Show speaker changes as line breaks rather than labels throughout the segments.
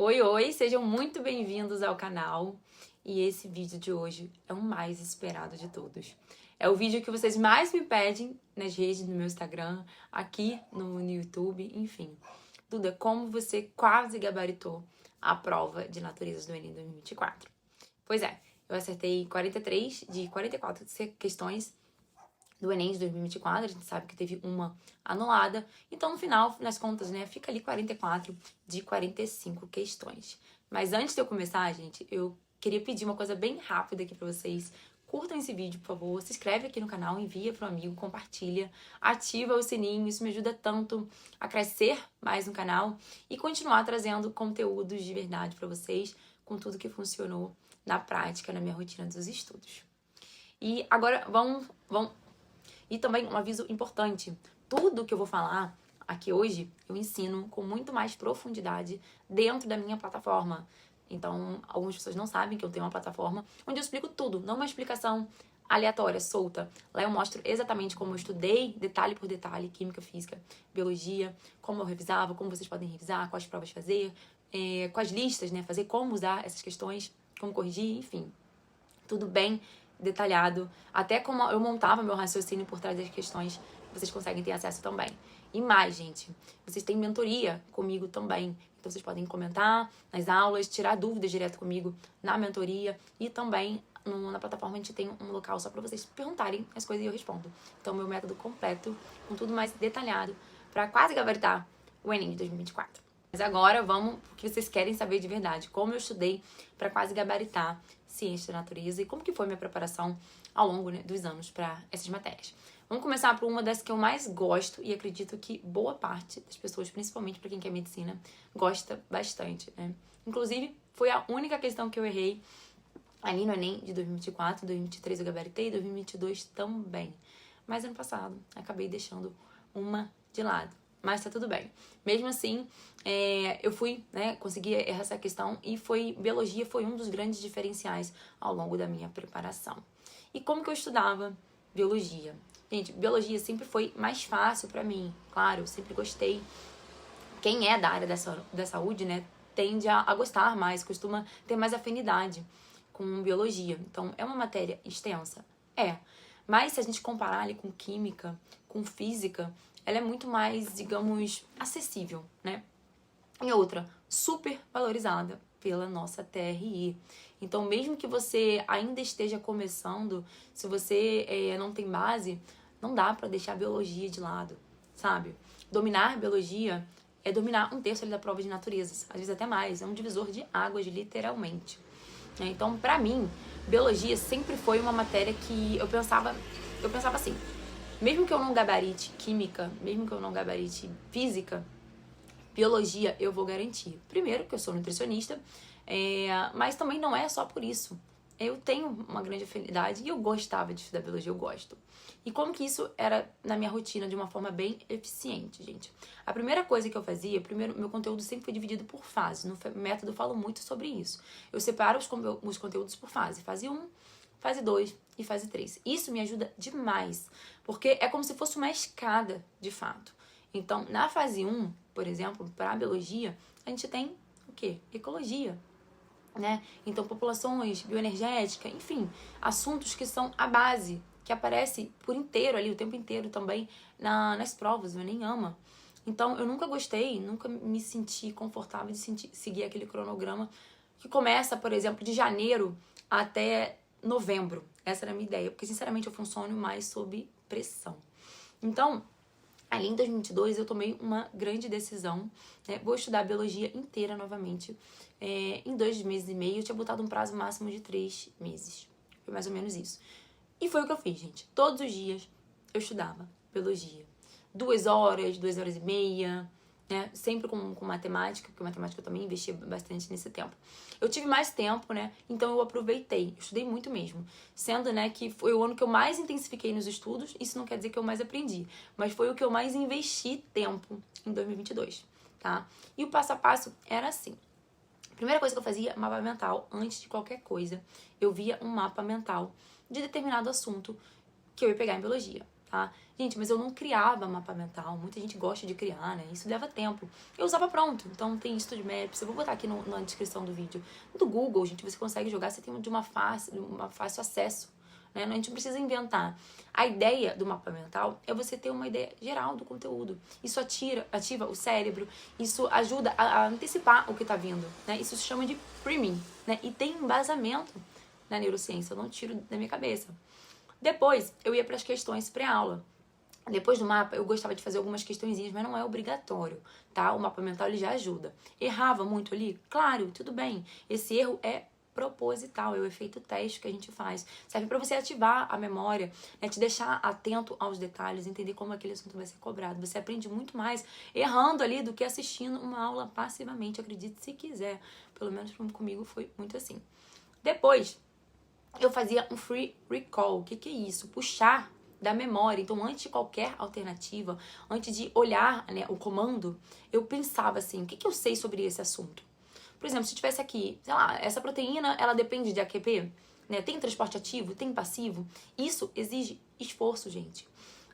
Oi, oi, sejam muito bem-vindos ao canal. E esse vídeo de hoje é o mais esperado de todos. É o vídeo que vocês mais me pedem nas redes, no meu Instagram, aqui no YouTube, enfim. Tudo é como você quase gabaritou a prova de naturezas do Enem 2024. Pois é, eu acertei 43 de 44 questões do Enem de 2024, a gente sabe que teve uma anulada. Então, no final, nas contas, né, fica ali 44 de 45 questões. Mas antes de eu começar, gente, eu queria pedir uma coisa bem rápida aqui pra vocês. Curtam esse vídeo, por favor, se inscreve aqui no canal, envia para um amigo, compartilha, ativa o sininho, isso me ajuda tanto a crescer mais no canal e continuar trazendo conteúdos de verdade para vocês, com tudo que funcionou na prática, na minha rotina dos estudos. E agora, E também um aviso importante, tudo que eu vou falar aqui hoje, eu ensino com muito mais profundidade dentro da minha plataforma. Então, algumas pessoas não sabem que eu tenho uma plataforma onde eu explico tudo, não uma explicação aleatória, solta. Lá eu mostro exatamente como eu estudei, detalhe por detalhe, química, física, biologia, como eu revisava, como vocês podem revisar, quais provas fazer, quais listas, né, fazer, como usar essas questões, como corrigir, enfim. Tudo bem detalhado, até como eu montava meu raciocínio por trás das questões, vocês conseguem ter acesso também. E mais, gente, vocês têm mentoria comigo também. Então vocês podem comentar nas aulas, tirar dúvidas direto comigo na mentoria e também na plataforma a gente tem um local só para vocês perguntarem as coisas e eu respondo. Então meu método completo, com tudo mais detalhado, para quase gabaritar o Enem de 2024. Mas agora vamos pro que vocês querem saber de verdade. Como eu estudei para quase gabaritar ciência da natureza e como que foi minha preparação ao longo, né, dos anos para essas matérias. Vamos começar por uma das que eu mais gosto e acredito que boa parte das pessoas, principalmente para quem quer medicina, gosta bastante, né? Inclusive, foi a única questão que eu errei ali no Enem de 2024, 2023 eu gabaritei, 2022 também. Mas ano passado, acabei deixando uma de lado. Mas tá tudo bem. Mesmo assim, eu fui, né, consegui errar essa questão e biologia foi um dos grandes diferenciais ao longo da minha preparação. E como que eu estudava biologia? Gente, biologia sempre foi mais fácil pra mim. Claro, eu sempre gostei. Quem é da área da saúde, né, tende a gostar mais, costuma ter mais afinidade com biologia. Então, é uma matéria extensa? É. Mas se a gente comparar ali com química, com física, ela é muito mais, digamos, acessível, né? E outra, super valorizada pela nossa TRI. Então, mesmo que você ainda esteja começando, se você não tem base, não dá pra deixar a biologia de lado, sabe? Dominar biologia é dominar um terço ali da prova de naturezas, às vezes até mais, é um divisor de águas, literalmente. Então, pra mim, biologia sempre foi uma matéria que eu pensava assim, mesmo que eu não gabarite química, mesmo que eu não gabarite física, biologia eu vou garantir. Primeiro, que eu sou nutricionista, mas também não é só por isso. Eu tenho uma grande afinidade e eu gostava de estudar biologia, eu gosto. E como que isso era na minha rotina de uma forma bem eficiente, gente? A primeira coisa que eu fazia, meu conteúdo sempre foi dividido por fase. No método eu falo muito sobre isso. Eu separo os conteúdos por fase. Fase 1, fase 2 e fase 3. Isso me ajuda demais, porque é como se fosse uma escada, de fato. Então, na fase 1, por exemplo, para a biologia, a gente tem o quê? Ecologia, né? Então, populações, bioenergética, enfim, assuntos que são a base, que aparece por inteiro ali, o tempo inteiro também nas provas, o Enem ama. Então, eu nunca gostei, nunca me senti confortável de seguir aquele cronograma que começa, por exemplo, de janeiro até novembro. Essa era a minha ideia, porque, sinceramente, eu funciono mais sob pressão. Então, ali em 2022 eu tomei uma grande decisão, né? Vou estudar a biologia inteira novamente. Em 2 meses e meio, eu tinha botado um prazo máximo de 3 meses. Foi mais ou menos isso. E foi o que eu fiz, gente. Todos os dias eu estudava biologia. 2 horas, 2 horas e meia, né? Sempre com matemática, porque matemática eu também investi bastante nesse tempo. Eu tive mais tempo, né? Então eu aproveitei, eu estudei muito mesmo. Sendo, né, que foi o ano que eu mais intensifiquei nos estudos, isso não quer dizer que eu mais aprendi, mas foi o que eu mais investi tempo em 2022, tá? E o passo a passo era assim. A primeira coisa que eu fazia, mapa mental. Antes de qualquer coisa, eu via um mapa mental de determinado assunto que eu ia pegar em biologia, tá? Gente, mas eu não criava mapa mental. Muita gente gosta de criar, né? Isso leva tempo. Eu usava pronto. Então tem StudMaps. Eu vou botar aqui na descrição do vídeo. Do Google, gente, você consegue jogar. Você tem de uma fácil acesso, né? A gente não precisa inventar. A ideia do mapa mental é você ter uma ideia geral do conteúdo. Isso ativa o cérebro. Isso ajuda a antecipar o que tá vindo, né? Isso se chama de priming, né? E tem embasamento na neurociência. Eu não tiro da minha cabeça. Depois, eu ia para as questões pré-aula. Depois do mapa, eu gostava de fazer algumas questõezinhas, mas não é obrigatório, tá? O mapa mental, ele já ajuda. Errava muito ali? Claro, tudo bem. Esse erro é proposital, é o efeito teste que a gente faz. Serve para você ativar a memória, né? Te deixar atento aos detalhes, entender como aquele assunto vai ser cobrado. Você aprende muito mais errando ali do que assistindo uma aula passivamente, acredite se quiser. Pelo menos comigo foi muito assim. Depois, eu fazia um free recall. O que é isso? Puxar da memória. Então, antes de qualquer alternativa, antes de olhar, né, o comando, eu pensava assim, o que eu sei sobre esse assunto? Por exemplo, se tivesse aqui, sei lá, essa proteína, ela depende de AQP, né? Tem transporte ativo, tem passivo. Isso exige esforço, gente.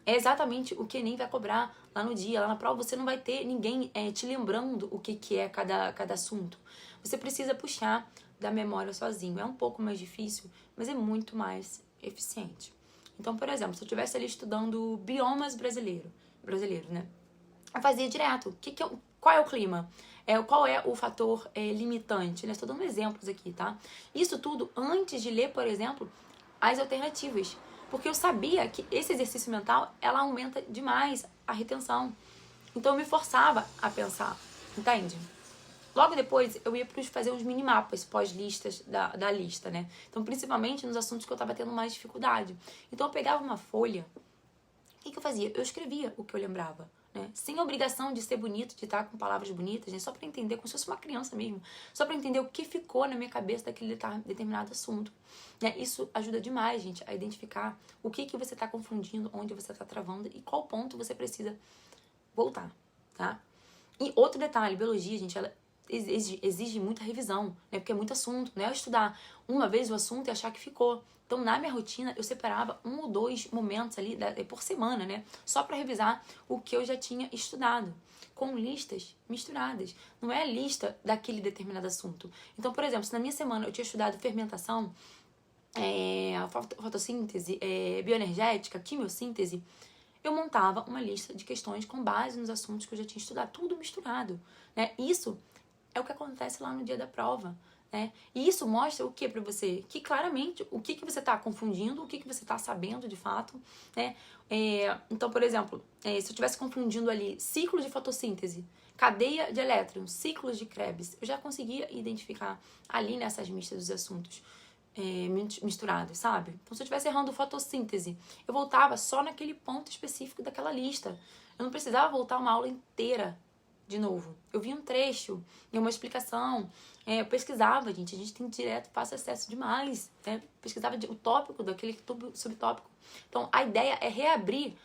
É exatamente o que o Enem vai cobrar lá no dia, lá na prova. Você não vai ter ninguém te lembrando o que é cada assunto. Você precisa puxar da memória sozinho. É um pouco mais difícil, mas é muito mais eficiente. Então, por exemplo, se eu estivesse ali estudando biomas brasileiros, né? Eu fazia direto. Qual é o clima? Qual é o fator limitante? Né? Estou dando exemplos aqui, tá? Isso tudo antes de ler, por exemplo, as alternativas. Porque eu sabia que esse exercício mental, ela aumenta demais a retenção. Então, eu me forçava a pensar, entende? Logo depois, eu ia fazer uns minimapas pós-listas da lista, né? Então, principalmente nos assuntos que eu tava tendo mais dificuldade. Então, eu pegava uma folha. O que eu fazia? Eu escrevia o que eu lembrava, né? Sem obrigação de ser bonito, de estar com palavras bonitas, né? Só pra entender, como se fosse uma criança mesmo. Só pra entender o que ficou na minha cabeça daquele determinado assunto, né? Isso ajuda demais, gente, a identificar o que você tá confundindo, onde você tá travando e qual ponto você precisa voltar, tá? E outro detalhe, biologia, gente, ela exige muita revisão, né? Porque é muito assunto, não é eu estudar uma vez o assunto e achar que ficou. Então, na minha rotina, eu separava 1 ou 2 momentos ali por semana, né? Só para revisar o que eu já tinha estudado, com listas misturadas. Não é a lista daquele determinado assunto. Então, por exemplo, se na minha semana eu tinha estudado fermentação, fotossíntese, bioenergética, quimiossíntese, eu montava uma lista de questões com base nos assuntos que eu já tinha estudado, tudo misturado, né? Isso é o que acontece lá no dia da prova, né? E isso mostra o que para você? Que claramente o que você está confundindo, o que você está sabendo de fato, né? Então, por exemplo, se eu estivesse confundindo ali ciclo de fotossíntese, cadeia de elétrons, ciclos de Krebs, eu já conseguia identificar ali nessas listas dos assuntos misturados, sabe? Então, se eu estivesse errando fotossíntese, eu voltava só naquele ponto específico daquela lista. Eu não precisava voltar uma aula inteira de novo. Eu vi um trecho e uma explicação. Eu pesquisava, gente. A gente tem direto, fácil acesso demais. Né? Pesquisava o tópico daquele subtópico. Então, a ideia é reabrir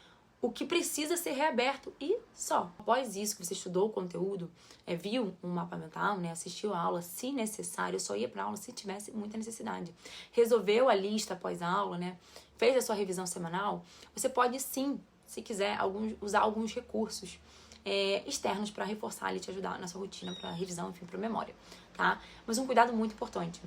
o que precisa ser reaberto e só. Após isso, que você estudou o conteúdo, viu um mapa mental, né, assistiu a aula, se necessário, eu só ia pra aula se tivesse muita necessidade. Resolveu a lista após a aula, né, fez a sua revisão semanal, você pode sim, se quiser, usar alguns recursos externos para reforçar e te ajudar na sua rotina, para revisão, enfim, para memória, tá? Mas um cuidado muito importante.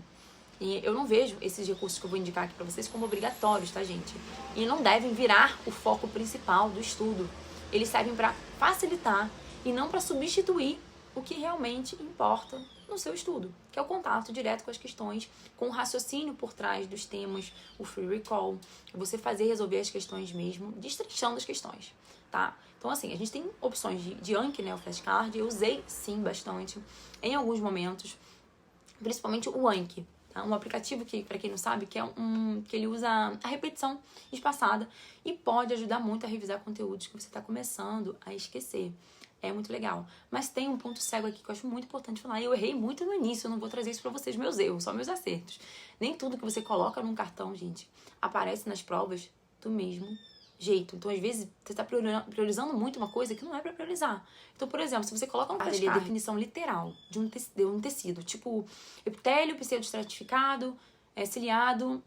E eu não vejo esses recursos que eu vou indicar aqui pra vocês como obrigatórios, tá, gente? E não devem virar o foco principal do estudo. Eles servem pra facilitar e não pra substituir o que realmente importa no seu estudo, que é o contato direto com as questões, com o raciocínio por trás dos temas, o free recall, você resolver as questões mesmo, destrinchando as questões, tá? Então, assim, a gente tem opções de Anki, né, o flashcard, eu usei, sim, bastante, em alguns momentos, principalmente o Anki. Um aplicativo que, para quem não sabe, que ele usa a repetição espaçada e pode ajudar muito a revisar conteúdos que você está começando a esquecer. É muito legal. Mas tem um ponto cego aqui que eu acho muito importante falar. E eu errei muito no início, eu não vou trazer isso para vocês, meus erros, só meus acertos. Nem tudo que você coloca num cartão, gente, aparece nas provas do mesmo jeito. Então, às vezes, você está priorizando muito uma coisa que não é para priorizar. Então, por exemplo, se você coloca uma definição literal de um tecido, tipo epitélio pseudoestratificado, ciliado,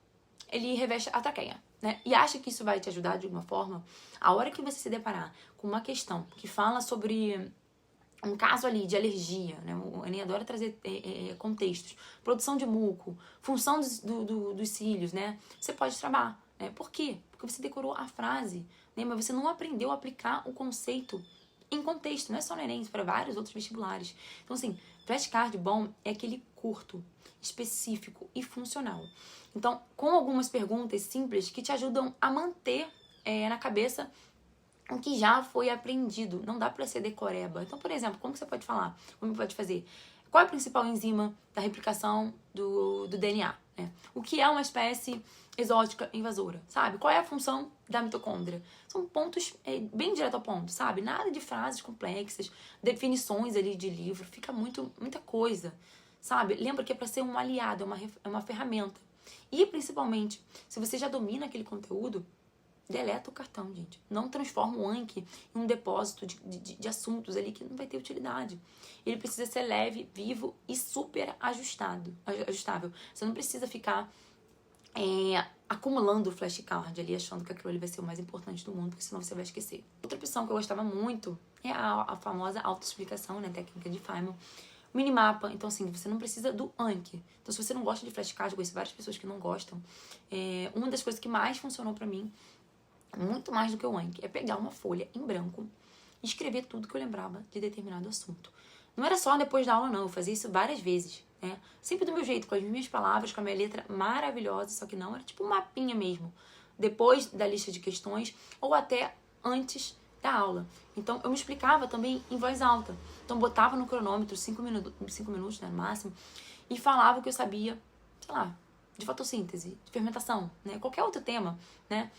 ele reveste a traqueia. né, e acha que isso vai te ajudar de alguma forma, a hora que você se deparar com uma questão que fala sobre um caso ali de alergia, né? O Enem adora trazer contextos. Produção de muco, função dos cílios, né? Você pode travar, né? Por quê? Porque você decorou a frase, né? Mas você não aprendeu a aplicar o conceito em contexto. Não é só no Enem, para vários outros vestibulares. Então, assim, flashcard bom é aquele curto, específico e funcional. Então, com algumas perguntas simples que te ajudam a manter na cabeça o que já foi aprendido. Não dá pra ser decoreba. Então, por exemplo, como que você pode falar? Como pode fazer? Qual é a principal enzima da replicação do DNA? Né? O que é uma espécie exótica invasora? Sabe? Qual é a função da mitocôndria? São pontos bem direto ao ponto, sabe? Nada de frases complexas, definições ali de livro. Fica muita coisa, sabe? Lembra que é pra ser um aliado, é uma ferramenta. E, principalmente, se você já domina aquele conteúdo, deleta o cartão, gente. Não transforma o Anki em um depósito de assuntos ali que não vai ter utilidade. Ele precisa ser leve, vivo e super ajustável. Você não precisa ficar acumulando flashcard ali, achando que aquilo ali vai ser o mais importante do mundo, porque senão você vai esquecer. Outra opção que eu gostava muito é a famosa autoexplicação, né? Técnica de Feynman. Minimapa, então assim, você não precisa do Anki. Então se você não gosta de flashcard, eu conheço várias pessoas que não gostam. Uma das coisas que mais funcionou pra mim, muito mais do que o Anki, é pegar uma folha em branco e escrever tudo que eu lembrava de determinado assunto. Não era só depois da aula, não. Eu fazia isso várias vezes, né? Sempre do meu jeito, com as minhas palavras, com a minha letra maravilhosa, só que não, era tipo um mapinha mesmo. Depois da lista de questões ou até antes da aula. Então, eu me explicava também em voz alta. Então, botava no cronômetro 5 minutos, né, no máximo, e falava o que eu sabia, sei lá, de fotossíntese, de fermentação, né? Qualquer outro tema, né?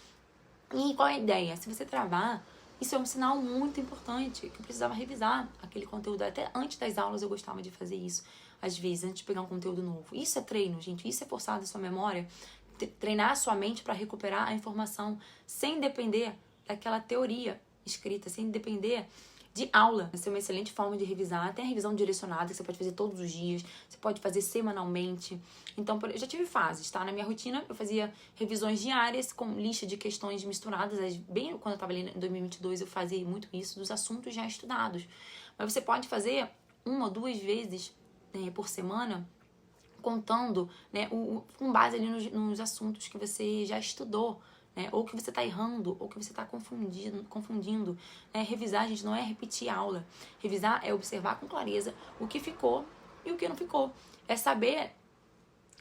E qual é a ideia? Se você travar, isso é um sinal muito importante, que eu precisava revisar aquele conteúdo. Até antes das aulas eu gostava de fazer isso, às vezes, antes de pegar um conteúdo novo. Isso é treino, gente. Isso é forçar a sua memória. Treinar a sua mente para recuperar a informação sem depender daquela teoria escrita, sem depender de aula. Essa é uma excelente forma de revisar. Tem a revisão direcionada, que você pode fazer todos os dias, você pode fazer semanalmente. Então, eu já tive fases, tá? Na minha rotina, eu fazia revisões diárias com lista de questões misturadas. Bem quando eu tava ali em 2022, eu fazia muito isso, dos assuntos já estudados. Mas você pode fazer 1 ou 2 vezes por semana, contando, né, com base ali nos assuntos que você já estudou, né, ou que você está errando, ou que você está confundindo. Né? Revisar, gente, não é repetir a aula. Revisar é observar com clareza o que ficou e o que não ficou. É saber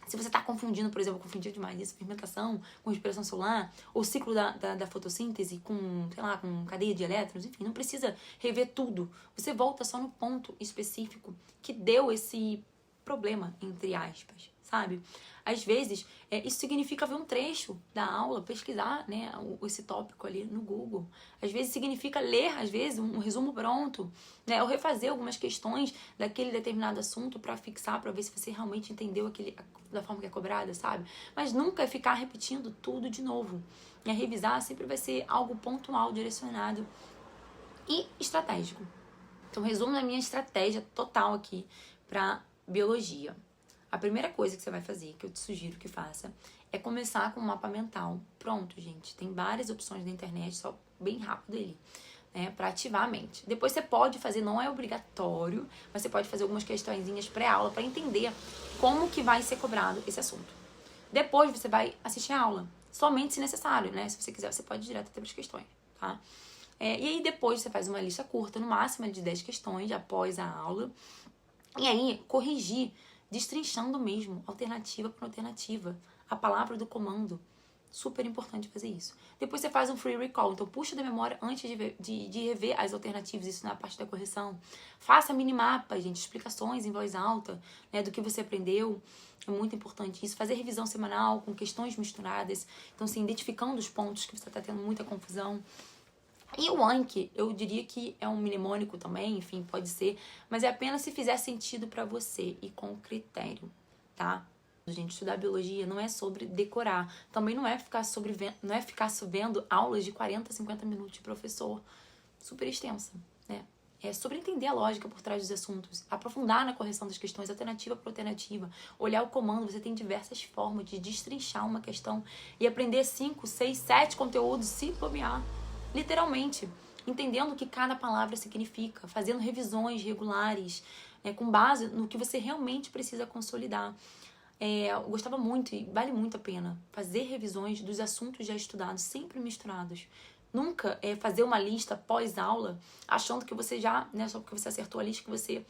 se você está confundindo, por exemplo, confundiu demais isso, fermentação com respiração solar, ou ciclo da fotossíntese com, sei lá, com cadeia de elétrons, enfim, não precisa rever tudo. Você volta só no ponto específico que deu esse problema, entre aspas, sabe? Às vezes, isso significa ver um trecho da aula, pesquisar, né, esse tópico ali no Google. Às vezes significa ler, às vezes, um resumo pronto, né, ou refazer algumas questões daquele determinado assunto para fixar, para ver se você realmente entendeu aquele da forma que é cobrada, sabe? Mas nunca é ficar repetindo tudo de novo. E a revisar sempre vai ser algo pontual, direcionado e estratégico. Então, resumo da minha estratégia total aqui para biologia. A primeira coisa que você vai fazer, que eu te sugiro que faça, é começar com um mapa mental. Pronto, gente. Tem várias opções na internet, só bem rápido ali, né? Pra ativar a mente. Depois você pode fazer, não é obrigatório, mas você pode fazer algumas questõezinhas pré-aula para entender como que vai ser cobrado esse assunto. Depois você vai assistir a aula, somente se necessário, né? Se você quiser, você pode ir direto até para as questões, tá? E aí depois você faz uma lista curta, no máximo de 10 questões após a aula. E aí, corrigir, destrinchando mesmo, alternativa por alternativa, a palavra do comando. Super importante fazer isso. Depois você faz um free recall, então puxa da memória antes de rever as alternativas, isso na parte da correção. Faça minimapa, gente, explicações em voz alta, né, do que você aprendeu. É muito importante isso. Fazer revisão semanal com questões misturadas. Então, assim, identificando os pontos que você está tendo muita confusão. E o Anki, eu diria que é um mnemônico também, enfim, pode ser, mas é apenas se fizer sentido pra você e com critério, tá? Gente, estudar biologia não é sobre decorar, também não é ficar vendo aulas de 40, 50 minutos de professor super extensa, né? sobre entender a lógica por trás dos assuntos, aprofundar na correção das questões, alternativa por alternativa, olhar o comando. Você tem diversas formas de destrinchar uma questão e aprender 5, 6, 7 conteúdos, se bobear, literalmente, entendendo o que cada palavra significa, fazendo revisões regulares, com base no que você realmente precisa consolidar. Eu gostava muito e vale muito a pena fazer revisões dos assuntos já estudados, sempre misturados. Nunca fazer uma lista pós-aula achando que você já, só porque você acertou a lista, que você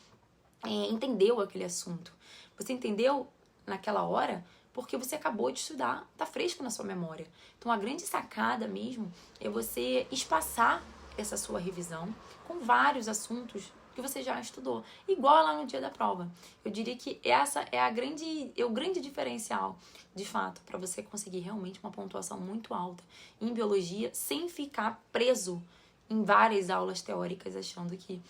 entendeu aquele assunto. Você entendeu naquela hora porque você acabou de estudar, tá fresco na sua memória. Então a grande sacada mesmo é você espaçar essa sua revisão com vários assuntos que você já estudou, igual lá no dia da prova. Eu diria que essa é o grande diferencial, de fato, para você conseguir realmente uma pontuação muito alta em biologia, sem ficar preso em várias aulas teóricas, achando que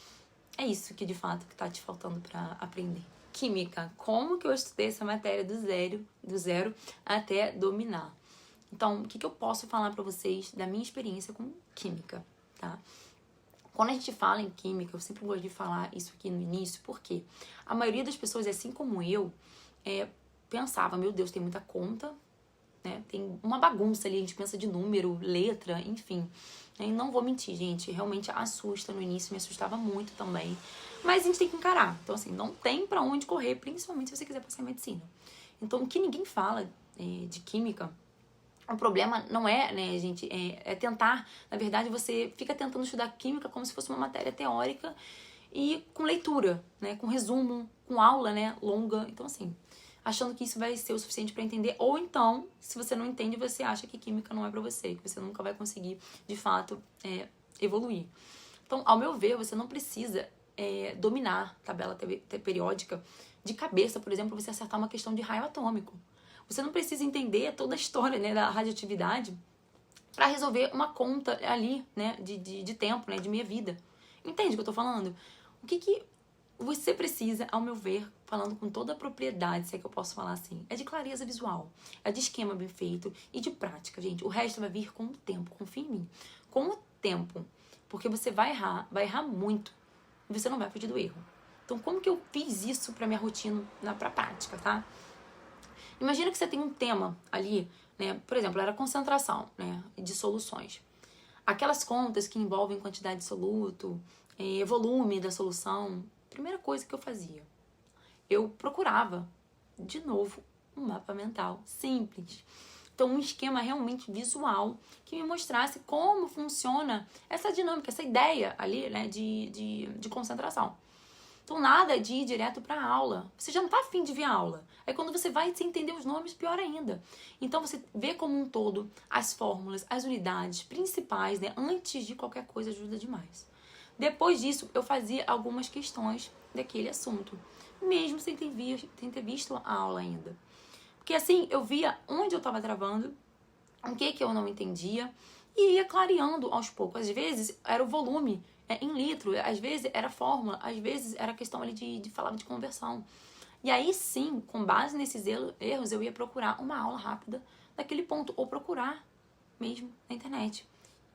é isso que de fato que tá te faltando para aprender. Química, como que eu estudei essa matéria do zero até dominar? Então, o que eu posso falar para vocês da minha experiência com química, tá? Quando a gente fala em química, eu sempre gosto de falar isso aqui no início, porque a maioria das pessoas, assim como eu, pensava, meu Deus, tem muita conta, né? Tem uma bagunça ali, a gente pensa de número, letra, enfim. E não vou mentir, gente, realmente assusta no início, me assustava muito também. Mas a gente tem que encarar. Então, assim, não tem pra onde correr, principalmente se você quiser passar em medicina. Então, o que ninguém fala de química, o problema não é, né, gente, é tentar, na verdade, você fica tentando estudar química como se fosse uma matéria teórica e com leitura, né, com resumo, com aula, né, longa. Então, assim, achando que isso vai ser o suficiente para entender, ou então, se você não entende, você acha que química não é para você, que você nunca vai conseguir, de fato, evoluir. Então, ao meu ver, você não precisa dominar tabela periódica de cabeça, por exemplo, você acertar uma questão de raio atômico. Você não precisa entender toda a história, né, da radioatividade para resolver uma conta ali, né, de tempo, né, de meia vida. Entende o que eu tô falando? O que você precisa, ao meu ver, falando com toda a propriedade, se é que eu posso falar assim, é de clareza visual, é de esquema bem feito e de prática, gente. O resto vai vir com o tempo, confia em mim. Com o tempo, porque você vai errar muito e você não vai fugir do erro. Então, como que eu fiz isso pra minha rotina, pra prática, tá? Imagina que você tem um tema ali, né? Por exemplo, era concentração, né, de soluções. Aquelas contas que envolvem quantidade de soluto, volume da solução. Primeira coisa que eu fazia, eu procurava, de novo, um mapa mental simples. Então, um esquema realmente visual que me mostrasse como funciona essa dinâmica, essa ideia ali, né, de concentração. Então, nada de ir direto para a aula. Você já não tá afim de ver a aula. Aí, quando você vai sem entender os nomes, pior ainda. Então, você vê como um todo as fórmulas, as unidades principais, né? Antes de qualquer coisa, ajuda demais. Depois disso, eu fazia algumas questões daquele assunto. Mesmo sem ter visto a aula ainda. Porque assim, eu via onde eu estava travando, o que eu não entendia, e ia clareando aos poucos. Às vezes, era o volume em litro, às vezes era fórmula, às vezes era questão ali de falar de conversão. E aí sim, com base nesses erros, eu ia procurar uma aula rápida daquele ponto, ou procurar mesmo na internet.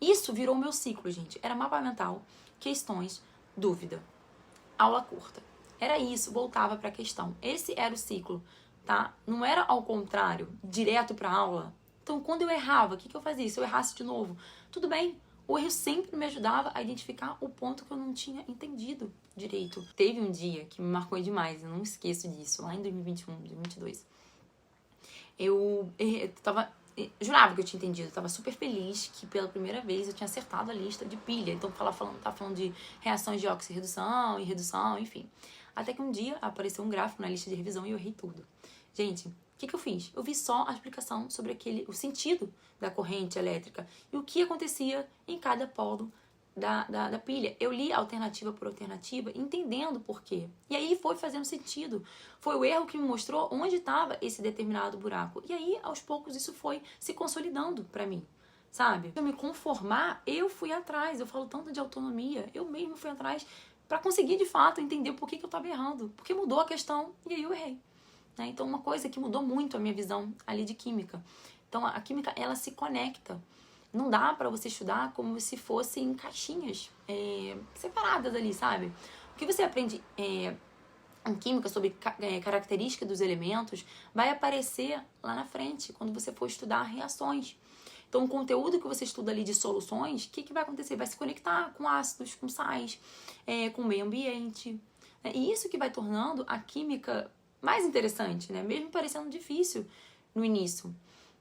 Isso virou o meu ciclo, gente. Era mapa mental, questões, dúvida, aula curta. Era isso, voltava para a questão. Esse era o ciclo, tá? Não era ao contrário, direto para a aula. Então, quando eu errava, o que eu fazia? Se eu errasse de novo, tudo bem. O erro sempre me ajudava a identificar o ponto que eu não tinha entendido direito. Teve um dia que me marcou demais, eu não esqueço disso, lá em 2021, 2022. Eu jurava que eu tinha entendido, eu tava super feliz que pela primeira vez eu tinha acertado a lista de pilha. Então, tava falando de reações de oxirredução e redução, enfim. Até que um dia apareceu um gráfico na lista de revisão e eu errei tudo. Gente, o que eu fiz? Eu vi só a explicação sobre o sentido da corrente elétrica e o que acontecia em cada polo da pilha. Eu li alternativa por alternativa, entendendo por quê. E aí foi fazendo sentido. Foi o erro que me mostrou onde estava esse determinado buraco. E aí, aos poucos, isso foi se consolidando pra mim, sabe? Pra eu me conformar, eu fui atrás. Eu falo tanto de autonomia. Eu mesmo fui atrás pra conseguir, de fato, entender por que eu tava errando. Porque mudou a questão e aí eu errei. Né? Então, uma coisa que mudou muito a minha visão ali de química. Então, a química, ela se conecta. não dá para você estudar como se fossem caixinhas separadas ali, sabe? O que você aprende em química sobre característica dos elementos vai aparecer lá na frente, quando você for estudar reações. Então, o conteúdo que você estuda ali de soluções, o que vai acontecer? Vai se conectar com ácidos, com sais, com o meio ambiente. E isso que vai tornando a química mais interessante, né? Mesmo parecendo difícil no início.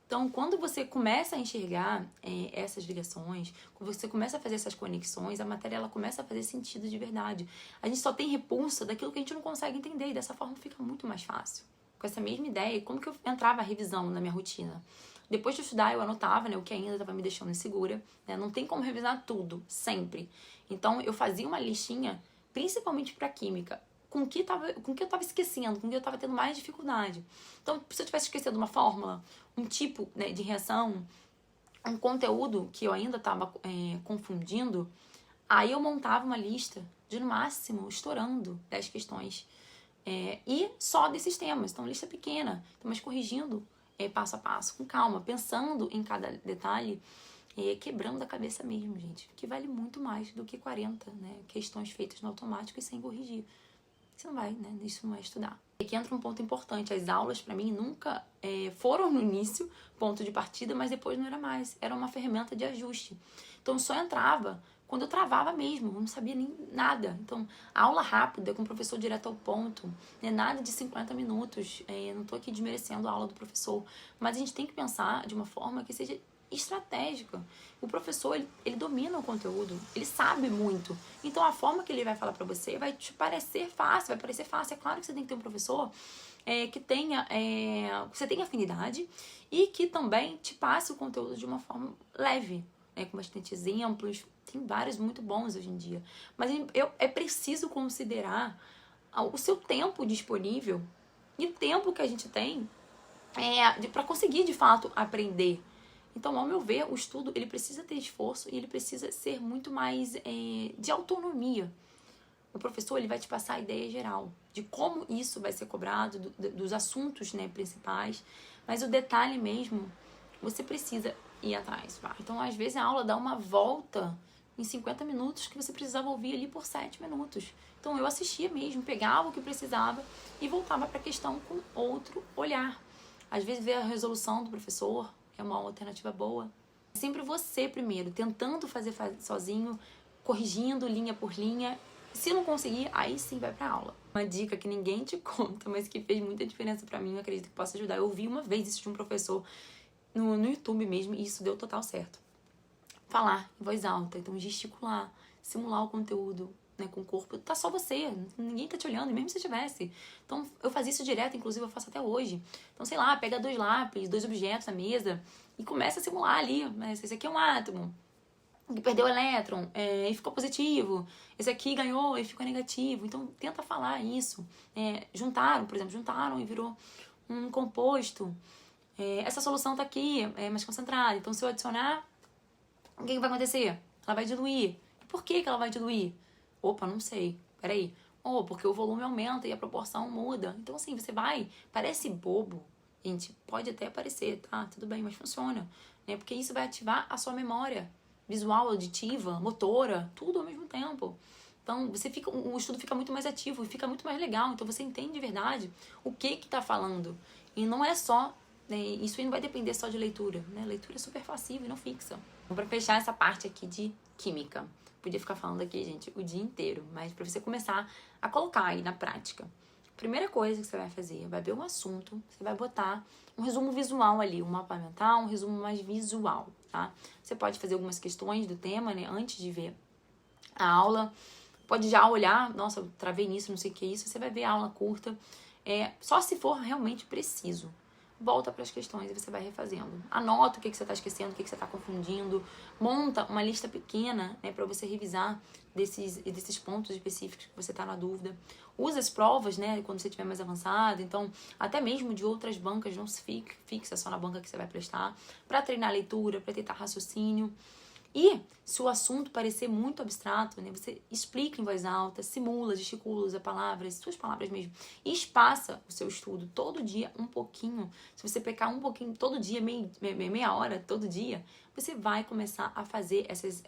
Então, quando você começa a enxergar essas ligações, quando você começa a fazer essas conexões, a matéria ela começa a fazer sentido de verdade. A gente só tem repulsa daquilo que a gente não consegue entender, e dessa forma fica muito mais fácil. Com essa mesma ideia, como que eu entrava a revisão na minha rotina? Depois de estudar, eu anotava, né, o que ainda estava me deixando insegura. Né? Não tem como revisar tudo, sempre. Então, eu fazia uma listinha, principalmente para química, com o que eu estava esquecendo, com o que eu estava tendo mais dificuldade. Então, se eu tivesse esquecido uma fórmula, um tipo, né, de reação, um conteúdo que eu ainda estava confundindo, aí eu montava uma lista de, no máximo, estourando 10 questões. E só desses temas. Então, lista pequena, mas corrigindo passo a passo, com calma, pensando em cada detalhe, quebrando a cabeça mesmo, gente. Que vale muito mais do que 40 questões feitas no automático e sem corrigir. Você não vai, né? Isso não é estudar. Aqui entra um ponto importante. As aulas, para mim, nunca foram no início ponto de partida, mas depois não era mais. Era uma ferramenta de ajuste. Então, eu só entrava quando eu travava mesmo. Eu não sabia nem nada. Então, aula rápida, com o professor direto ao ponto. Nada de 50 minutos. Não estou aqui desmerecendo a aula do professor. Mas a gente tem que pensar de uma forma que seja estratégica. O professor, ele domina o conteúdo, ele sabe muito. Então, a forma que ele vai falar pra você vai te parecer fácil, vai parecer fácil. É claro que você tem que ter um professor que você tenha afinidade e que também te passe o conteúdo de uma forma leve, com bastante exemplos. Tem vários muito bons hoje em dia. Mas é preciso considerar o seu tempo disponível e o tempo que a gente tem para conseguir, de fato, aprender. Então, ao meu ver, o estudo ele precisa ter esforço e ele precisa ser muito mais de autonomia. O professor ele vai te passar a ideia geral de como isso vai ser cobrado, dos assuntos principais, mas o detalhe mesmo, você precisa ir atrás. Tá? Então, às vezes, a aula dá uma volta em 50 minutos que você precisava ouvir ali por 7 minutos. Então, eu assistia mesmo, pegava o que precisava e voltava para a questão com outro olhar. Às vezes, ver a resolução do professor é uma alternativa boa. Sempre você primeiro, tentando fazer sozinho, corrigindo linha por linha. Se não conseguir, aí sim vai pra aula. Uma dica que ninguém te conta, mas que fez muita diferença pra mim, eu acredito que possa ajudar. Eu ouvi uma vez isso de um professor no YouTube mesmo, e isso deu total certo. Falar em voz alta, então gesticular, simular o conteúdo, com o corpo, tá só você, ninguém tá te olhando, e mesmo se tivesse. Então, eu fazia isso direto, inclusive eu faço até hoje. Então, sei lá, pega 2 lápis, 2 objetos na mesa e começa a simular ali. Mas esse aqui é um átomo, que perdeu o elétron e ficou positivo. Esse aqui ganhou e ficou negativo. Então, tenta falar isso. Juntaram e virou um composto. Essa solução tá aqui, mais concentrada. Então, se eu adicionar, o que vai acontecer? Ela vai diluir. E por que ela vai diluir? Opa, não sei. Peraí. Porque o volume aumenta e a proporção muda. Então, assim, você vai... Parece bobo. Gente, pode até parecer, tá? Tudo bem, mas funciona. Porque isso vai ativar a sua memória visual, auditiva, motora, tudo ao mesmo tempo. Então, o estudo fica muito mais ativo e fica muito mais legal. Então, você entende de verdade o que tá falando. E não é só... isso aí não vai depender só de leitura. Leitura é super passiva e não fixa. Então, para fechar essa parte aqui de química... Podia ficar falando aqui, gente, o dia inteiro, mas para você começar a colocar aí na prática. Primeira coisa que você vai fazer, vai ver um assunto, você vai botar um resumo visual ali, um mapa mental, um resumo mais visual, tá? Você pode fazer algumas questões do tema, antes de ver a aula. Pode já olhar, nossa, eu travei nisso, não sei o que é isso, você vai ver a aula curta. Só se for realmente preciso. Volta para as questões e você vai refazendo. Anota o que você está esquecendo, o que você está confundindo. Monta uma lista pequena para você revisar desses pontos específicos que você está na dúvida. Usa as provas quando você estiver mais avançado. Então, até mesmo de outras bancas, não se fixa só na banca que você vai prestar. Para treinar a leitura, para tentar raciocínio. E se o assunto parecer muito abstrato, né, você explica em voz alta, simula, gesticula, usa palavras, suas palavras mesmo, e espaça o seu estudo todo dia um pouquinho. Se você pecar um pouquinho todo dia, meia hora todo dia, você vai começar a fazer essas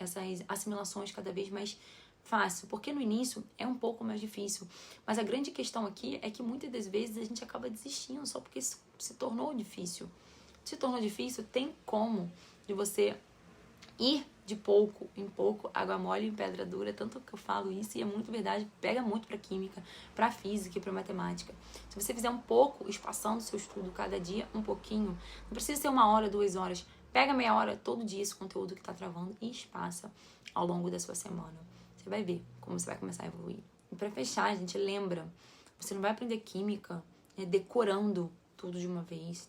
assimilações cada vez mais fácil, porque no início é um pouco mais difícil. Mas a grande questão aqui é que muitas das vezes a gente acaba desistindo só porque isso se tornou difícil. Se tornou difícil, tem como de você ir de pouco em pouco, água mole em pedra dura, tanto que eu falo isso e é muito verdade, pega muito para química, para física e para matemática. Se você fizer um pouco, espaçando o seu estudo cada dia, um pouquinho, não precisa ser 1 hora, 2 horas, pega meia hora todo dia esse conteúdo que está travando e espaça ao longo da sua semana. Você vai ver como você vai começar a evoluir. E para fechar, gente, lembra, você não vai aprender química decorando tudo de uma vez.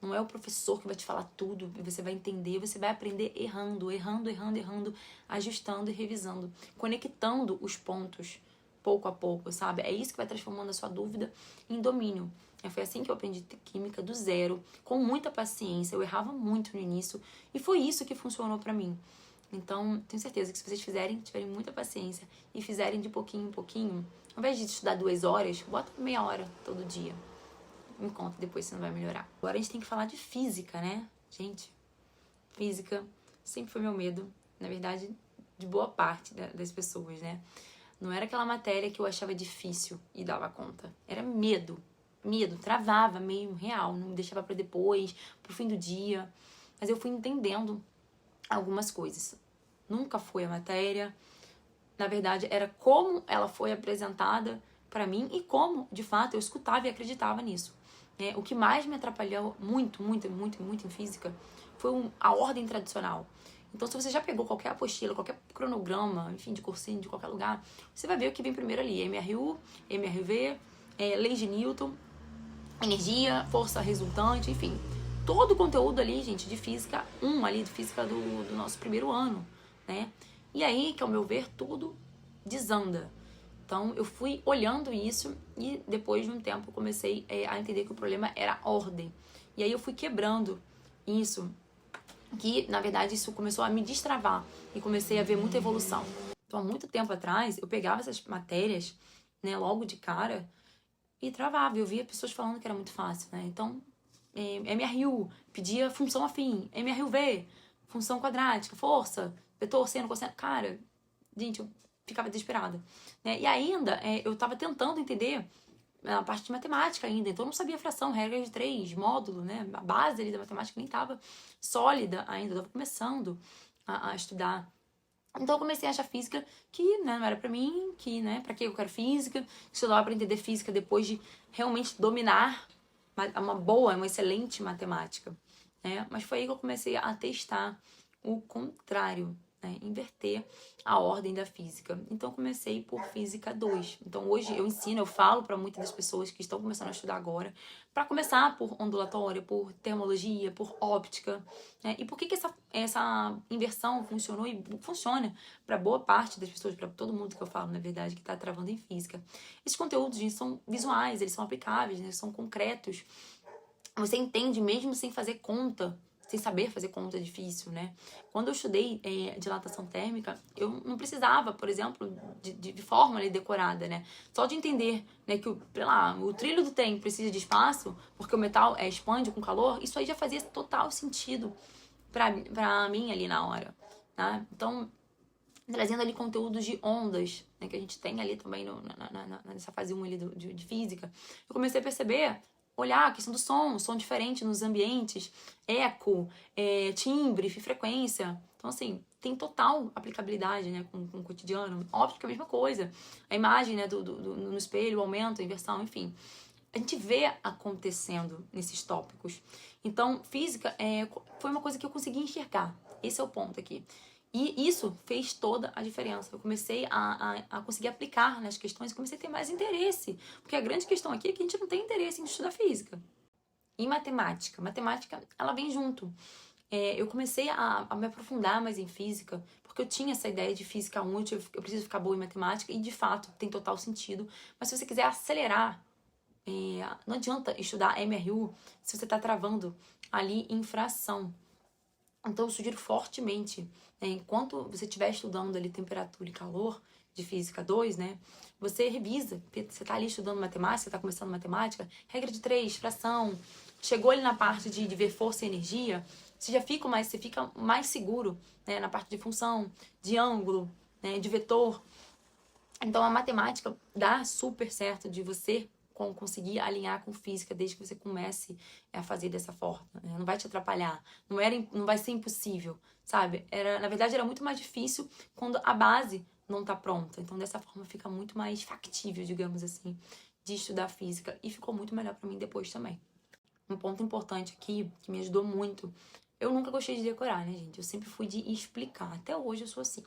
Não é o professor que vai te falar tudo, e você vai entender, você vai aprender errando, ajustando e revisando, conectando os pontos pouco a pouco, sabe? É isso que vai transformando a sua dúvida em domínio. Foi assim que eu aprendi química do zero, com muita paciência. Eu errava muito no início e foi isso que funcionou pra mim. Então, tenho certeza que se vocês tiverem muita paciência e fizerem de pouquinho em pouquinho, ao invés de estudar 2 horas, bota meia hora todo dia. Me conta depois se não vai melhorar. Agora a gente tem que falar de física, né? Gente, física sempre foi meu medo. Na verdade, de boa parte das pessoas, né? Não era aquela matéria que eu achava difícil e dava conta. Era medo. Medo, travava meio real. Não me deixava pra depois, pro fim do dia. Mas eu fui entendendo algumas coisas. Nunca foi a matéria. Na verdade, era como ela foi apresentada pra mim e como, de fato, eu escutava e acreditava nisso. O que mais me atrapalhou muito em física foi a ordem tradicional. Então, se você já pegou qualquer apostila, qualquer cronograma, enfim, de cursinho, de qualquer lugar, você vai ver o que vem primeiro ali. MRU, MRV, leis de Newton, energia, força resultante, enfim. Todo o conteúdo ali, gente, de física 1, ali, de física do nosso primeiro ano, né? E aí, que ao meu ver, tudo desanda. Então, eu fui olhando isso e depois de um tempo comecei a entender que o problema era ordem. E aí eu fui quebrando isso, que na verdade isso começou a me destravar e comecei a ver muita evolução. Então, há muito tempo atrás, eu pegava essas matérias, né, logo de cara e travava. Eu via pessoas falando que era muito fácil, né? Então, MRU, pedia função afim, MRUV, função quadrática, força, vetor, seno, cosseno. Cara, gente, eu ficava desesperada, né? E ainda eu estava tentando entender a parte de matemática ainda, então eu não sabia fração, regra de 3, módulo, né? A base ali da matemática nem estava sólida ainda, eu estava começando a estudar. Então eu comecei a achar física que, né, não era pra mim, que, né, pra que eu quero física, estudava pra entender física depois de realmente dominar uma excelente matemática, né? Mas foi aí que eu comecei a testar o contrário, né? Inverter a ordem da física. Então, comecei por Física 2. Então, hoje eu ensino, eu falo para muitas das pessoas que estão começando a estudar agora, para começar por ondulatória, por termologia, por óptica, né? E por que essa inversão funcionou e funciona para boa parte das pessoas, para todo mundo que eu falo, na verdade, que está travando em física. Esses conteúdos, gente, são visuais, eles são aplicáveis, né? São concretos. Você entende mesmo sem fazer conta, sem saber fazer conta difícil, né? Quando eu estudei dilatação térmica, eu não precisava, por exemplo, de fórmula decorada, né? Só de entender, né, que o trilho do trem precisa de espaço, porque o metal expande com calor, isso aí já fazia total sentido pra mim ali na hora, tá? Então, trazendo ali conteúdos de ondas, né, que a gente tem ali também nessa fase 1 ali de física, eu comecei a perceber, olhar a questão do som diferente nos ambientes, eco, timbre, frequência. Então, assim, tem total aplicabilidade, né, com o cotidiano. Óbvio que é a mesma coisa. A imagem, né, no espelho, o aumento, a inversão, enfim. A gente vê acontecendo nesses tópicos. Então, física foi uma coisa que eu consegui enxergar. Esse é o ponto aqui. E isso fez toda a diferença. Eu comecei a conseguir aplicar nas questões e comecei a ter mais interesse. Porque a grande questão aqui é que a gente não tem interesse em estudar física. E matemática. Matemática, ela vem junto. Eu comecei a me aprofundar mais em física, porque eu tinha essa ideia de física útil, eu preciso ficar boa em matemática, e de fato tem total sentido. Mas se você quiser acelerar, não adianta estudar MRU se você está travando ali em fração. Então, eu sugiro fortemente, né, enquanto você estiver estudando ali temperatura e calor de Física 2, né, você revisa. Você está ali estudando matemática, você está começando matemática, regra de 3, fração, chegou ali na parte de ver força e energia, você fica mais seguro, né, na parte de função, de ângulo, né, de vetor. Então, a matemática dá super certo de você conseguir alinhar com física desde que você comece a fazer dessa forma, né? Não vai te atrapalhar, não vai ser impossível, sabe? Na verdade, era muito mais difícil quando a base não tá pronta. Então, dessa forma, fica muito mais factível, digamos assim, de estudar física. E ficou muito melhor para mim depois também. Um ponto importante aqui, que me ajudou muito, eu nunca gostei de decorar, né, gente? Eu sempre fui de explicar. Até hoje eu sou assim.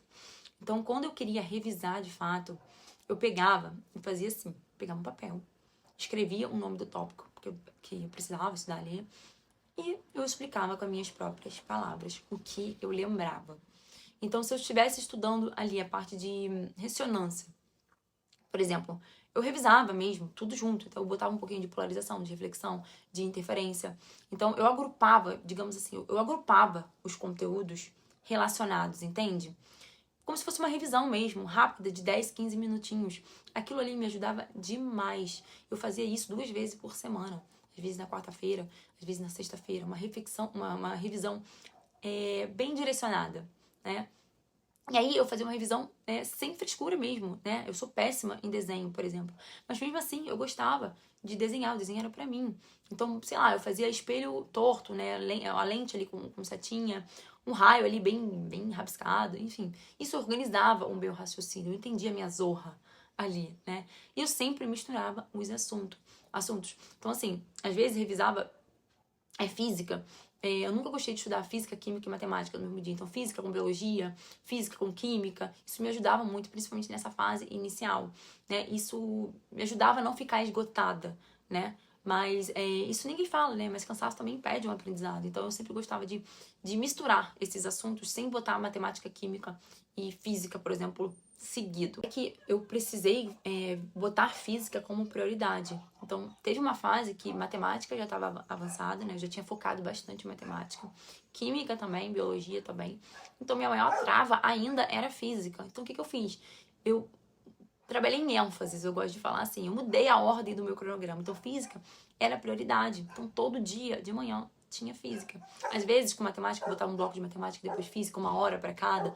Então, quando eu queria revisar de fato, eu pegava e fazia assim: pegava um papel, escrevia o nome do tópico que eu precisava estudar ali, e eu explicava com as minhas próprias palavras o que eu lembrava. Então, se eu estivesse estudando ali a parte de ressonância, por exemplo, eu revisava mesmo, tudo junto. Então, eu botava um pouquinho de polarização, de reflexão, de interferência. Então, eu agrupava, digamos assim, eu agrupava os conteúdos relacionados, entende? Como se fosse uma revisão mesmo, rápida, de 10, 15 minutinhos. Aquilo ali me ajudava demais. Eu fazia isso 2 vezes por semana. Às vezes na quarta-feira, às vezes na sexta-feira. Uma reflexão, uma revisão bem direcionada, né? E aí eu fazia uma revisão sem frescura mesmo, né? Eu sou péssima em desenho, por exemplo. Mas mesmo assim, eu gostava de desenhar. O desenho era pra mim. Então, sei lá, eu fazia espelho torto, né? A lente ali com setinha, um raio ali bem rabiscado, enfim. Isso organizava o meu raciocínio. Eu entendia a minha zorra ali, né? E eu sempre misturava os assuntos. Então, assim, às vezes revisava física. Eu nunca gostei de estudar física, química e matemática no mesmo dia. Então, física com biologia, física com química, isso me ajudava muito, principalmente nessa fase inicial, né? Isso me ajudava a não ficar esgotada, né? Mas isso ninguém fala, né? Mas cansaço também impede um aprendizado. Então, eu sempre gostava de misturar esses assuntos sem botar matemática, química e física, por exemplo, seguido. É que eu precisei botar física como prioridade. Então, teve uma fase que matemática já estava avançada, né? Eu já tinha focado bastante em matemática. Química também, biologia também. Então, minha maior trava ainda era física. Então, o que eu fiz? Eu trabalhei em ênfases, eu gosto de falar assim. Eu mudei a ordem do meu cronograma. Então, física era prioridade. Então, todo dia, de manhã, tinha física. Às vezes, com matemática, eu botava um bloco de matemática, depois física, 1 hora para cada.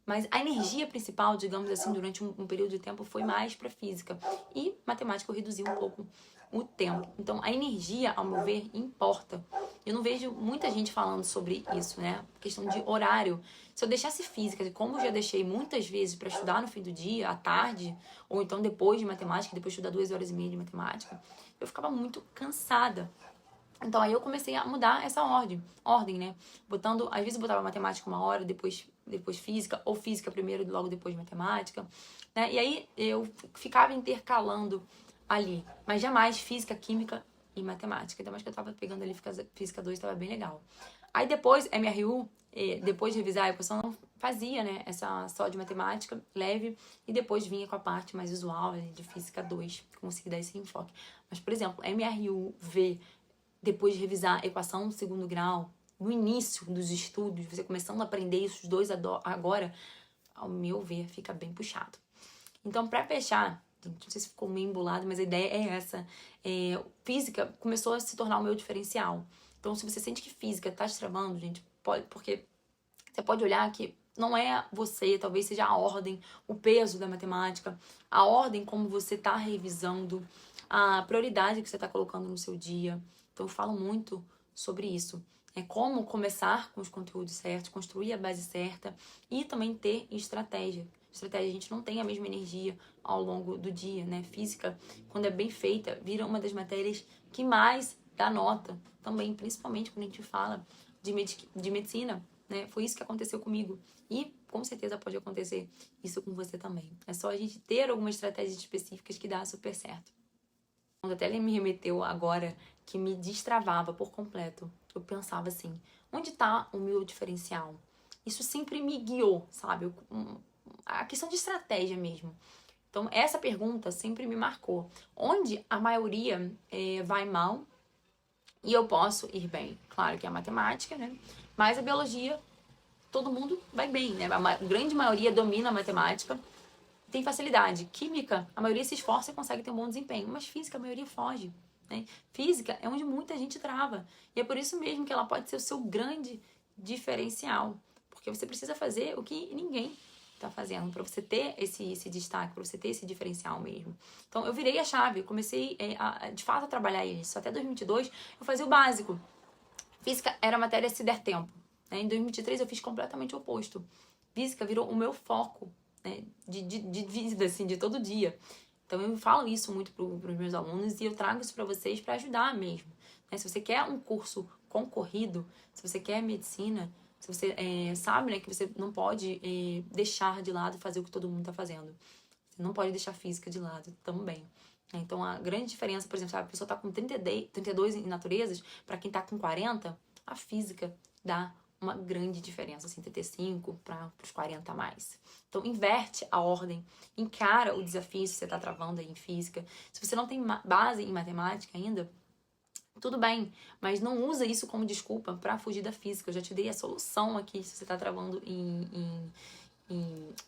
Mas a energia principal, digamos assim, durante um período de tempo foi mais para física. E matemática eu reduzi um pouco o tempo. Então, a energia, ao meu ver, importa. Eu não vejo muita gente falando sobre isso, né? Questão de horário. Se eu deixasse física, como eu já deixei muitas vezes para estudar no fim do dia, à tarde, ou então depois de matemática, depois de estudar 2 horas e meia de matemática, eu ficava muito cansada. Então, aí eu comecei a mudar essa ordem, né? Botando, às vezes eu botava matemática 1 hora, depois física, ou física primeiro e logo depois matemática, né? E aí eu ficava intercalando ali, mas jamais física, química e matemática. Ainda mais que eu tava pegando ali física 2, tava bem legal. Aí depois, MRU, depois de revisar a equação, eu fazia, né? Essa só de matemática, leve, e depois vinha com a parte mais visual de física 2, consegui dar esse enfoque. Mas, por exemplo, MRU, V, depois de revisar equação do 2º grau, no início dos estudos, você começando a aprender esses dois agora, ao meu ver, fica bem puxado. Então, para fechar, não sei se ficou meio embolado, mas a ideia é essa. Física começou a se tornar o meu diferencial. Então, se você sente que física tá te travando, gente, porque você pode olhar que não é você, talvez seja a ordem, o peso da matemática, a ordem como você tá revisando, a prioridade que você tá colocando no seu dia. Então, eu falo muito sobre isso. É como começar com os conteúdos certos, construir a base certa e também ter estratégia. Estratégia, a gente não tem a mesma energia ao longo do dia, né? Física, quando é bem feita, vira uma das matérias que mais dá nota também, principalmente quando a gente fala de medicina, né? Foi isso que aconteceu comigo. E com certeza pode acontecer isso com você também. É só a gente ter algumas estratégias específicas que dá super certo. Até ele me remeteu agora que me destravava por completo. Eu pensava assim, onde está o meu diferencial? Isso sempre me guiou, sabe? A questão de estratégia mesmo. Então, essa pergunta sempre me marcou. Onde a maioria vai mal e eu posso ir bem? Claro que é a matemática, né? Mas a biologia, todo mundo vai bem, né? A grande maioria domina a matemática, tem facilidade. Química, a maioria se esforça e consegue ter um bom desempenho. Mas física, a maioria foge, né? Física é onde muita gente trava. E é por isso mesmo que ela pode ser o seu grande diferencial. Porque você precisa fazer o que ninguém tá fazendo, para você ter esse destaque, para você ter esse diferencial mesmo. Então, eu virei a chave, comecei de fato a trabalhar isso. Até 2022, eu fazia o básico. Física era matéria se der tempo, né? Em 2023, eu fiz completamente o oposto. Física virou o meu foco, né? De vida, assim, de todo dia. Então, eu falo isso muito para os meus alunos e eu trago isso para vocês para ajudar mesmo, né? Se você quer um curso concorrido, se você quer medicina, se você sabe, né, que você não pode deixar de lado fazer o que todo mundo está fazendo. Você não pode deixar física de lado também. Então, a grande diferença, por exemplo, se a pessoa está com 32 em naturezas, para quem está com 40, a física dá uma grande diferença, assim, 35 para os 40 a mais. Então, inverte a ordem, encara o desafio se você está travando aí em física. Se você não tem base em matemática ainda, tudo bem, mas não usa isso como desculpa para fugir da física. Eu já te dei a solução aqui se você está travando em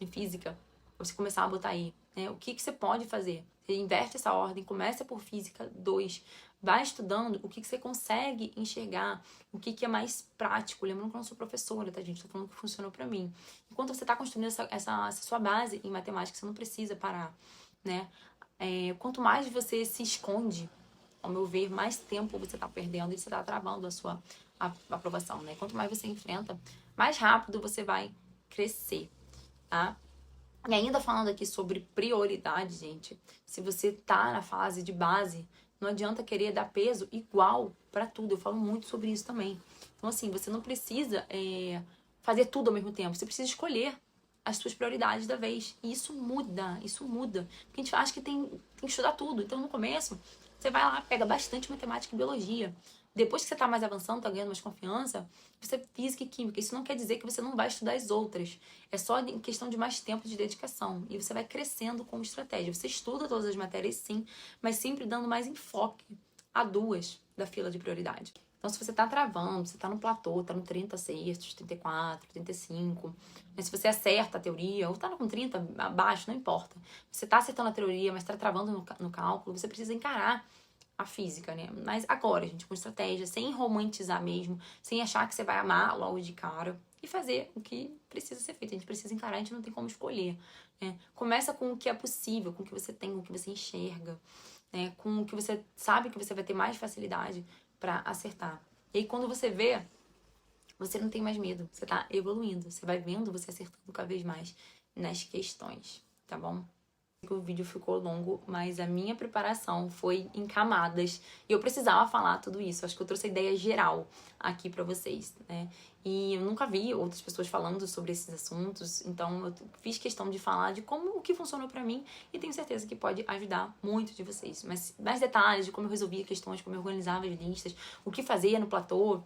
física. Você começar a botar aí, né? O que você pode fazer? Você inverte essa ordem, começa por física 2. Vai estudando o que você consegue enxergar, o que é mais prático. Lembrando que eu não sou professora, tá, gente? Tô falando que funcionou pra mim. Enquanto você tá construindo essa sua base em matemática, você não precisa parar, né? Quanto mais você se esconde, ao meu ver, mais tempo você tá perdendo e você tá travando a sua aprovação, né? Quanto mais você enfrenta, mais rápido você vai crescer, tá? E ainda falando aqui sobre prioridade, gente, se você tá na fase de base, não adianta querer dar peso igual pra tudo. Eu falo muito sobre isso também. Então, assim, você não precisa fazer tudo ao mesmo tempo. Você precisa escolher as suas prioridades da vez. E isso muda, isso muda. Porque a gente acha que tem que estudar tudo. Então, no começo, você vai lá, pega bastante matemática e biologia. Depois que você tá mais avançando, tá ganhando mais confiança, você física e química. Isso não quer dizer que você não vai estudar as outras. É só em questão de mais tempo de dedicação. E você vai crescendo com estratégia. Você estuda todas as matérias, sim, mas sempre dando mais enfoque a duas da fila de prioridade. Então, se você tá travando, você tá no platô, tá no 30 sextos, 34, 35, mas se você acerta a teoria, ou tá com 30 abaixo, não importa. Você tá acertando a teoria, mas tá travando no cálculo, você precisa encarar a física, né? Mas agora, gente, com estratégia, sem romantizar mesmo, sem achar que você vai amar logo de cara e fazer o que precisa ser feito. A gente precisa encarar, a gente não tem como escolher, né? Começa com o que é possível, com o que você tem, com o que você enxerga, né? Com o que você sabe que você vai ter mais facilidade para acertar. E aí, quando você vê, você não tem mais medo, você tá evoluindo, você vai vendo você acertando cada vez mais nas questões, tá bom? O vídeo ficou longo, mas a minha preparação foi em camadas e eu precisava falar tudo isso. Acho que eu trouxe a ideia geral aqui pra vocês, né? E eu nunca vi outras pessoas falando sobre esses assuntos, então eu fiz questão de falar de como o que funcionou pra mim e tenho certeza que pode ajudar muito de vocês. Mas mais detalhes de como eu resolvia questões, como eu organizava as listas, o que fazia no platô,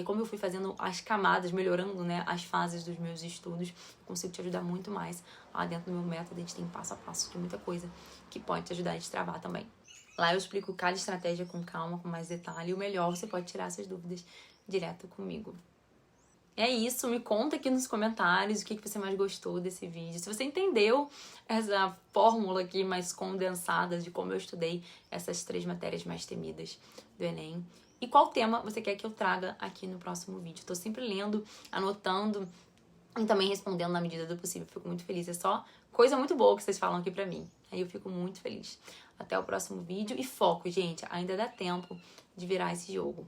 como eu fui fazendo as camadas, melhorando, né, as fases dos meus estudos, consigo te ajudar muito mais lá dentro do meu método. A gente tem passo a passo de muita coisa que pode te ajudar a destravar também. Lá eu explico cada estratégia com calma, com mais detalhe, e o melhor, você pode tirar essas dúvidas direto comigo. É isso, me conta aqui nos comentários o que você mais gostou desse vídeo. Se você entendeu essa fórmula aqui mais condensada de como eu estudei essas 3 matérias mais temidas do Enem. E qual tema você quer que eu traga aqui no próximo vídeo. Tô sempre lendo, anotando e também respondendo na medida do possível. Fico muito feliz. É só coisa muito boa que vocês falam aqui pra mim. Aí eu fico muito feliz. Até o próximo vídeo. E foco, gente. Ainda dá tempo de virar esse jogo.